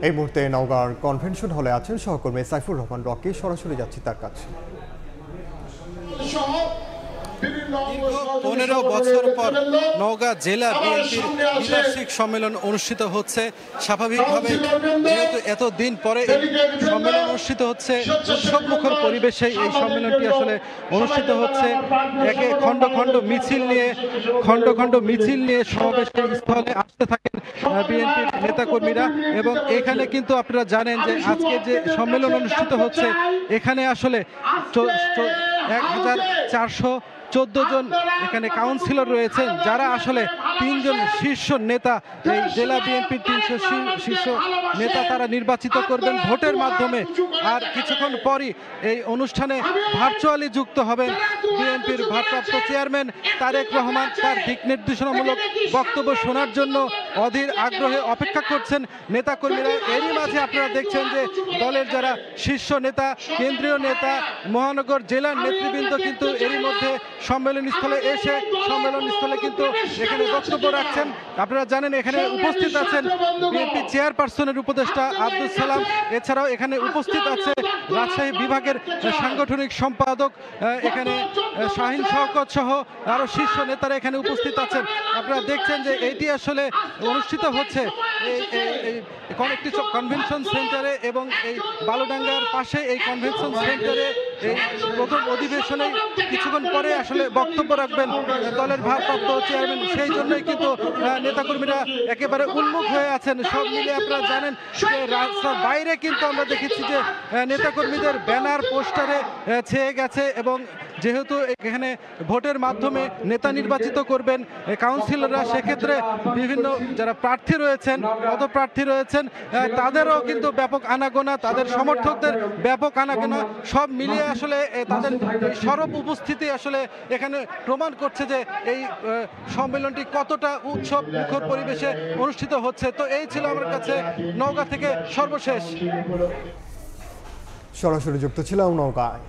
এই মুহূর্তে নওগাঁর কনভেনশন হলে আছেন সহকর্মী সাইফুর রহমান রকি। সরাসরি যাচ্ছি তার কাছে। 15 বছর পর নওগাঁ জেলা বিএনপির দ্বিবার্ষিক সম্মেলন অনুষ্ঠিত হচ্ছে। স্বাভাবিকভাবে যেহেতু এতদিন পরে এই সম্মেলন অনুষ্ঠিত হচ্ছে, উৎসবমুখর পরিবেশে এই সম্মেলনটি আসলে অনুষ্ঠিত হচ্ছে। একে খণ্ড খণ্ড মিছিল নিয়ে সমাবেশের স্থলে আসতে থাকেন বিএনপির নেতাকর্মীরা। এবং এখানে কিন্তু আপনারা জানেন যে আজকে যে সম্মেলন অনুষ্ঠিত হচ্ছে, এখানে আসলে 1414 জন এখানে কাউন্সিলর রয়েছেন, যারা আসলে 3 জন শীর্ষ নেতা, এই জেলা বিএনপির 300 শীর্ষ নেতা তারা নির্বাচিত করবেন ভোটের মাধ্যমে। আর কিছুক্ষণ পরই এই অনুষ্ঠানে ভার্চুয়ালি যুক্ত হবেন বিএনপির ভারপ্রাপ্ত চেয়ারম্যান তারেক রহমান। তার দিক নির্দেশনামূলক বক্তব্য শোনার জন্য অধীর আগ্রহে অপেক্ষা করছেন নেতাকর্মীরা। এরই মাঝে আপনারা দেখছেন যে দলের যারা শীর্ষ নেতা, কেন্দ্রীয় নেতা, মহানগর জেলার নেতৃবৃন্দ কিন্তু এরই মধ্যে সম্মেলনস্থলে এসে সম্মেলনস্থলে কিন্তু এখানে বক্তব্য রাখছেন। আপনারা জানেন এখানে উপস্থিত আছেন বিএনপি চেয়ারপারসনের উপদেষ্টা আব্দুল সালাম। এছাড়াও এখানে উপস্থিত আছে রাজশাহী বিভাগের সাংগঠনিক সম্পাদক এখানে শাহিন শওকত সহ আরও শীর্ষ নেতারা এখানে উপস্থিত আছেন। আপনারা দেখছেন যে এটি আসলে অনুষ্ঠিত হচ্ছে একটি কনভেনশন সেন্টারে, এবং এই বালুডাঙ্গার পাশে এই কনভেনশন সেন্টারে এই প্রথম অধিবেশনে কিছুক্ষণ পরে আসলে বক্তব্য রাখবেন দলের ভারপ্রাপ্ত চেয়ারম্যান। সেই জন্যই কিন্তু নেতাকর্মীরা একেবারে উন্মুখ হয়ে আছেন। সব মিলে আপনারা জানেন যে রাস্তার বাইরে কিন্তু আমরা দেখেছি যে নেতাকর্মীদের ব্যানার পোস্টারে ছেয়ে গেছে, এবং যেহেতু এখানে ভোটের মাধ্যমে নেতা নির্বাচিত করবেন কাউন্সিলররা, সেক্ষেত্রে বিভিন্ন যারা প্রার্থী রয়েছেন, পদপ্রার্থী রয়েছেন, তাদেরও কিন্তু ব্যাপক আনাগোনা, তাদের সমর্থকদের ব্যাপক আনাগোনা, সব মিলিয়ে আসলে তাদের সরব উপস্থিতি আসলে এখানে প্রমাণ করছে যে এই সম্মেলনটি কতটা উৎসব মুখর পরিবেশে অনুষ্ঠিত হচ্ছে। তো এই ছিল আমার কাছে নওগাঁ থেকে সর্বশেষ। সরাসরি যুক্ত ছিলাম নওগাঁয়।